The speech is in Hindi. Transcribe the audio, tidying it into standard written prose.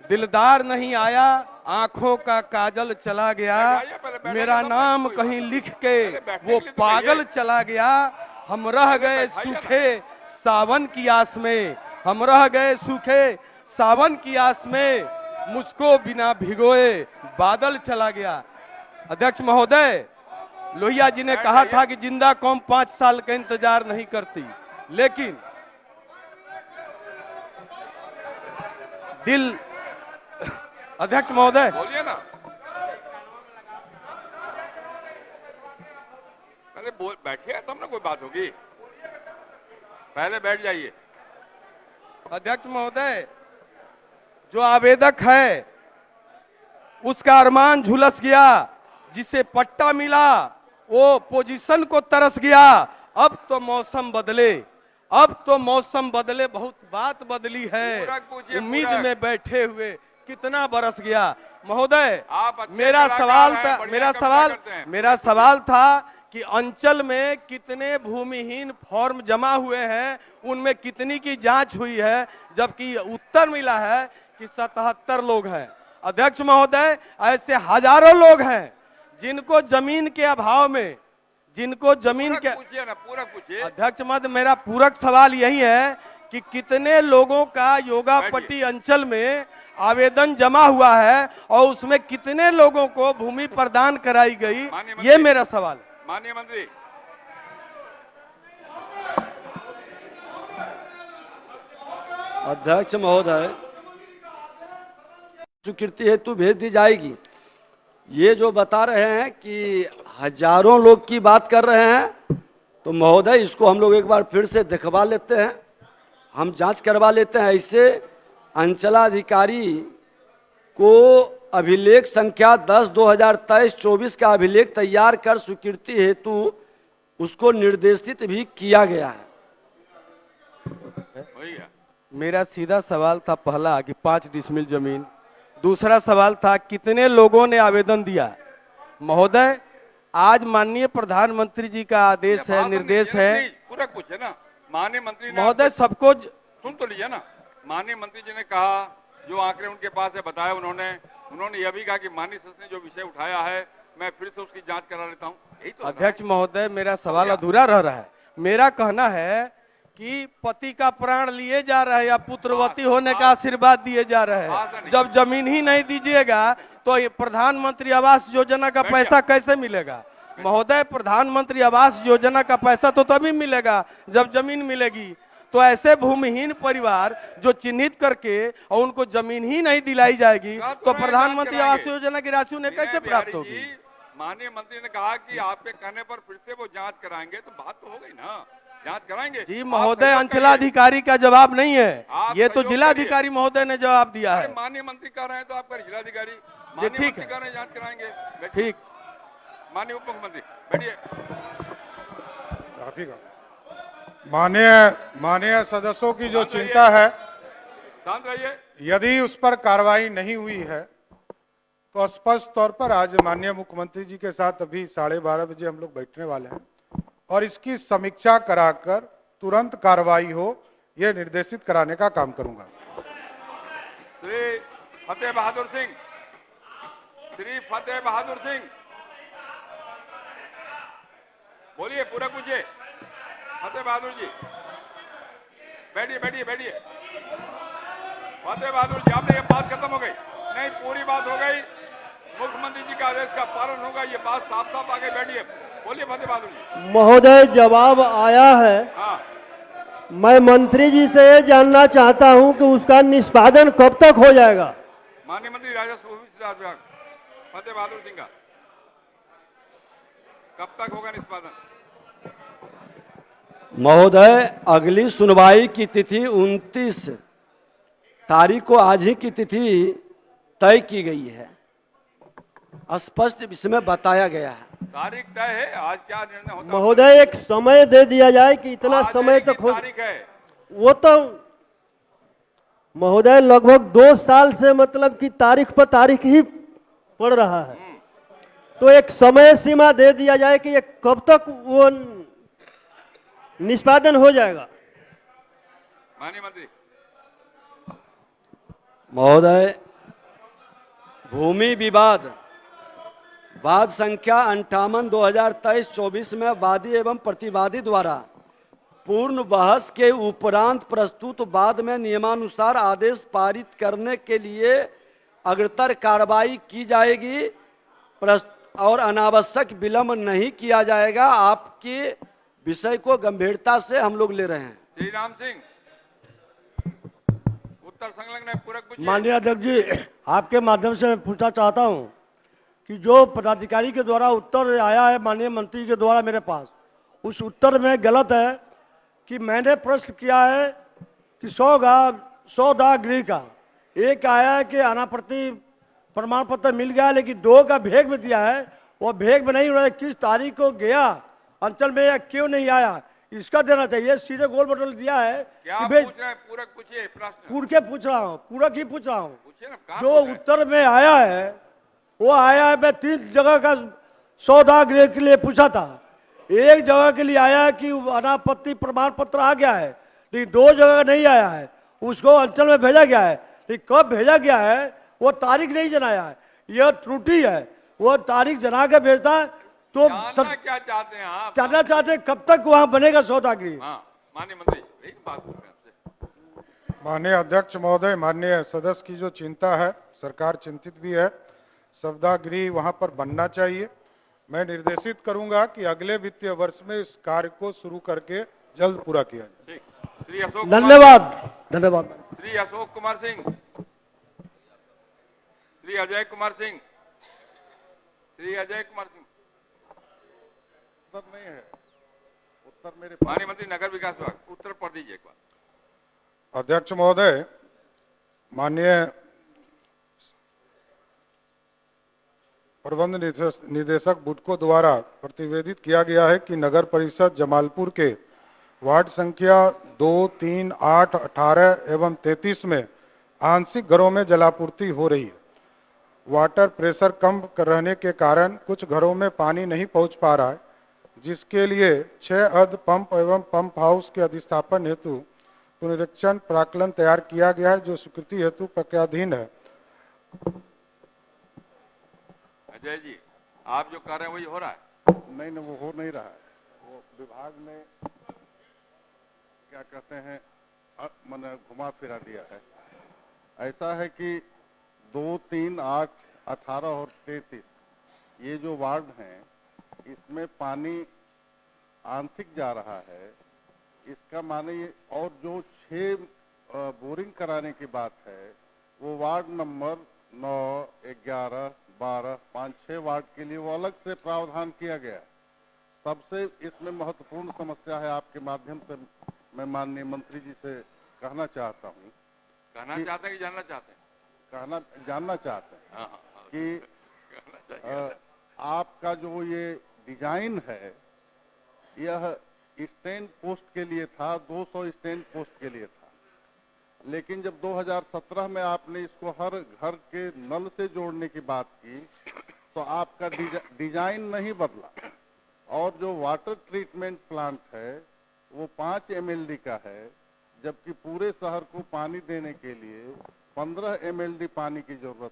दिलदार नहीं आया, आंखों का काजल चला गया, मेरा नाम कहीं लिख के वो पागल चला गया। हम रह गए सूखे सावन की आस में, हम रह गए सूखे सावन की आस में, मुझको बिना भिगोए बादल चला गया। अध्यक्ष महोदय, लोहिया जी ने कहा था कि जिंदा कौम 5 साल का इंतजार नहीं करती, लेकिन दिल। अध्यक्ष महोदय, बोलिए ना। पहले बैठिए तब ना कोई बात होगी, पहले बैठ जाइए। अध्यक्ष महोदय, जो आवेदक है उसका अरमान झुलस गया, जिसे पट्टा मिला वो पोजीशन को तरस गया। अब तो मौसम बदले, अब तो मौसम बदले, बहुत बात बदली है, उम्मीद में बैठे हुए कितना बरस गया। महोदय, मेरा सवाल था कि अंचल में कितने भूमिहीन फॉर्म जमा हुए हैं, उनमें कितनी की जांच हुई है, जबकि उत्तर मिला है कि 77 लोग हैं। अध्यक्ष महोदय, ऐसे हजारों लोग हैं जिनको जमीन के अभाव में, जिनको जमीन के, पूछिए ना, पूरा पूछिए। अध्यक्ष महोदय, मेरा पूरक सवाल यही है कि कितने लोगों का योगापट्टी अंचल में आवेदन जमा हुआ है और उसमें कितने लोगों को भूमि प्रदान कराई गई, ये मेरा सवाल है। माननीय मंत्री, अध्यक्ष महोदय, स्वीकृति हेतु भेज दी जाएगी। ये जो बता रहे हैं कि हजारों लोग की बात कर रहे हैं, तो महोदय इसको हम लोग एक बार फिर से दिखवा लेते हैं, हम जांच करवा लेते हैं। ऐसे अंचलाधिकारी को अभिलेख संख्या 10/2023-24 का अभिलेख तैयार कर स्वीकृति हेतु उसको निर्देशित भी किया गया है। मेरा सीधा सवाल था पहला कि 5 डिसमिल जमीन, दूसरा सवाल था कितने लोगों ने आवेदन दिया। महोदय, आज माननीय प्रधानमंत्री जी का आदेश है, निर्देश है, पूरा पूछे ना। माननीय मंत्री ने, महोदय सबको सुन तो लीजिए ना। माननीय मंत्री जी ने कहा, जो आंकड़े उनके पास है बताया उन्होंने यह भी कहा कि माननीय सदस्य ने जो विषय उठाया है मैं फिर से उसकी जांच करा लेता हूं। यही तो। अध्यक्ष महोदय, मेरा सवाल अधूरा रह रहा है। मेरा कहना है कि पति का प्राण लिए जा रहे हैं या पुत्रवती होने का आशीर्वाद दिए जा रहे हैं। जब जमीन ही नहीं दीजिएगा तो ये प्रधानमंत्री आवास योजना का पैसा कैसे मिलेगा। महोदय, प्रधानमंत्री आवास योजना का पैसा तो तभी मिलेगा जब जमीन मिलेगी। तो ऐसे भूमिहीन परिवार जो चिन्हित करके और उनको जमीन ही नहीं दिलाई जाएगी तो प्रधानमंत्री आवास योजना की राशि उन्हें कैसे प्राप्त होगी। माननीय मंत्री ने कहा कि आपके कहने पर फिर से वो जांच कराएंगे, तो बात तो हो गई ना, जांच कराएंगे। जी महोदय, अंचलाधिकारी का जवाब नहीं है, ये तो जिलाधिकारी महोदय ने जवाब दिया है। माननीय मंत्री कह रहे हैं तो आपका जिलाधिकारी, ठीक है, कह रहे हैं जांच कराएंगे। ठीक। माननीय उप मुख्यमंत्री बैठिए। माननीय सदस्यों की जो चिंता है, शांत रहिए। यदि उस पर कार्रवाई नहीं हुई है तो स्पष्ट तौर पर आज माननीय मुख्यमंत्री जी के साथ अभी 12:30 बजे हम लोग बैठने वाले हैं और इसकी समीक्षा कराकर तुरंत कार्रवाई हो, यह निर्देशित कराने का काम करूंगा। श्री फतेह बहादुर सिंह, श्री फतेह बहादुर सिंह, बोलिए, पूरा पूछिए। फतेह बहादुर जी, बैठिए बैठिए बैठिए। फतेह बहादुर जी, आपने ये बात खत्म हो गई? नहीं, पूरी बात हो गई। मुख्यमंत्री जी का आदेश का पालन होगा, ये बात साफ साफ आगे। बैठिए, बोलिए फतेह बहादुर जी। महोदय, जवाब आया है। हाँ, मैं मंत्री जी से ये जानना चाहता हूं कि उसका निष्पादन कब तक हो जाएगा। माननीय मंत्री राजस्व विभाग फतेह बहादुर सिंह का कब तक होगा निष्पादन? महोदय, अगली सुनवाई की तिथि 29 तारीख को, आज ही की तिथि तय की गई है, स्पष्ट इसमें बताया गया है। तारीख तय है, आज क्या निर्णय होता है? महोदय, एक समय दे दिया जाए कि इतना समय तक हो। तारीख है वो तो महोदय लगभग 2 साल से मतलब कि तारीख पर तारीख ही पड़ रहा है, तो एक समय सीमा दे दिया जाए कि ये कब तक वो निष्पादन हो जाएगा। माननीय मंत्री। महोदय, भूमि विवाद वाद संख्या 58/2023-24 में वादी एवं प्रतिवादी द्वारा पूर्ण बहस के उपरांत प्रस्तुत बाद में नियमानुसार आदेश पारित करने के लिए अग्रतर कार्रवाई की जाएगी और अनावश्यक विलंब नहीं किया जाएगा। आपके विषय को गंभीरता से हम लोग ले रहे हैं। श्री राम सिंह, उत्तर संलग्न है, पूरक पूछिए। माननीय अध्यक्ष जी, आपके माध्यम से मैं पूछना चाहता हूं कि जो पदाधिकारी के द्वारा उत्तर आया है माननीय मंत्री के द्वारा मेरे पास, उस उत्तर में गलत है कि मैंने प्रश्न किया है कि 100 दाह गृह का, एक आया है कि अनापत्ति प्रमाण पत्र मिल गया, लेकिन 2 का भेग में दिया है। वो भेग में नहीं हो रहा है, किस तारीख को गया अंचल में या क्यों नहीं आया, इसका देना चाहिए। सीधे गोल बटन दिया है क्या कि आप भाई पूछ रहे हैं? पूरक पूछिए प्रश्न। पूर के पूछ रहा हूँ, पूरक ही पूछ रहा हूँ। पूछिए ना, कहाँ जो पूछ रहे हैं? उत्तर में आया है वो आया है, मैं 3 जगह का 100 दाह गृह के लिए पूछा था। एक जगह के लिए आया है कि अनापत्ति प्रमाण पत्र आ गया है, लेकिन 2 जगह नहीं आया है, उसको अंचल में भेजा गया है, लेकिन कब भेजा गया है वो तारीख नहीं जनाया है। यह त्रुटि है। वो तारीख जना के भेजता है तो जानना क्या चाहते हैं आप? जानना चाहते हैं कब तक वहां बनेगा 100 दाह गृह। हाँ, माननीय मंत्री, एक बात पूछ रहे हैं आपसे। माननीय अध्यक्ष महोदय, माननीय सदस्य की जो चिंता है, सरकार चिंतित भी है। सवदा गृह वहां पर बनना चाहिए। मैं निर्देशित करूंगा कि अगले वित्तीय वर्ष में इस कार्य को शुरू करके जल्द पूरा किया जाए। ठीक। श्री अशोक कुमार- धन्यवाद। श्री अशोक कुमार सिंह, श्री अजय कुमार सिंह, श्री अजय कुमार सिंह। उत्तर नहीं है, उत्तर मेरे माननीय मंत्री नगर विकास विभाग, उत्तर पढ़ दीजिए एक बार। अध्यक्ष महोदय, माननीय प्रबंध निदेशक बुडको द्वारा प्रतिवेदित किया गया है कि नगर परिषद जमालपुर के वार्ड संख्या 2, 3, 8, 18 एवं 33 में आंशिक घरों में जलापूर्ति हो रही है। वाटर प्रेशर कम रहने के कारण कुछ घरों में पानी नहीं पहुंच पा रहा है, जिसके लिए 6 अर्ध पंप एवं पंप हाउस के अधिस्थापन हेतु पुनरीक्षण प्राक्कलन तैयार किया गया है, जो स्वीकृति हेतु प्रक्रियाधीन है। अजय जी, आप जो कर रहे हैं वही हो रहा है? नहीं, वो हो नहीं रहा है। वो विभाग ने क्या कहते हैं मैंने घुमा फिरा दिया है। ऐसा है कि 2, 3, 8, 18 और 33 ये जो वार्ड हैं, इसमें पानी आंशिक जा रहा है। इसका माने ये, और जो 6 बोरिंग कराने की बात है, वो वार्ड नंबर 9, 11, 12, 5, 6 वार्ड के लिए वो अलग से प्रावधान किया गया है। सबसे इसमें महत्वपूर्ण समस्या है, आपके माध्यम से मैं माननीय मंत्री जी से कहना चाहता हूँ। कहना चाहते हैं कि जानना चाहते हैं? जानना चाहते हैं हाँ, हाँ, कि कहना चाहिए। आपका जो ये डिजाइन है, यह स्टैंड पोस्ट के लिए था, 200 स्टैंड पोस्ट के लिए था। लेकिन जब 2017 में आपने इसको हर घर के नल से जोड़ने की बात की, तो आपका डिजाइन नहीं बदला। और जो वाटर ट्रीटमेंट प्लांट है वो 5 MLD का है, जबकि पूरे शहर को पानी देने के लिए 15 MLD पानी की जरूरत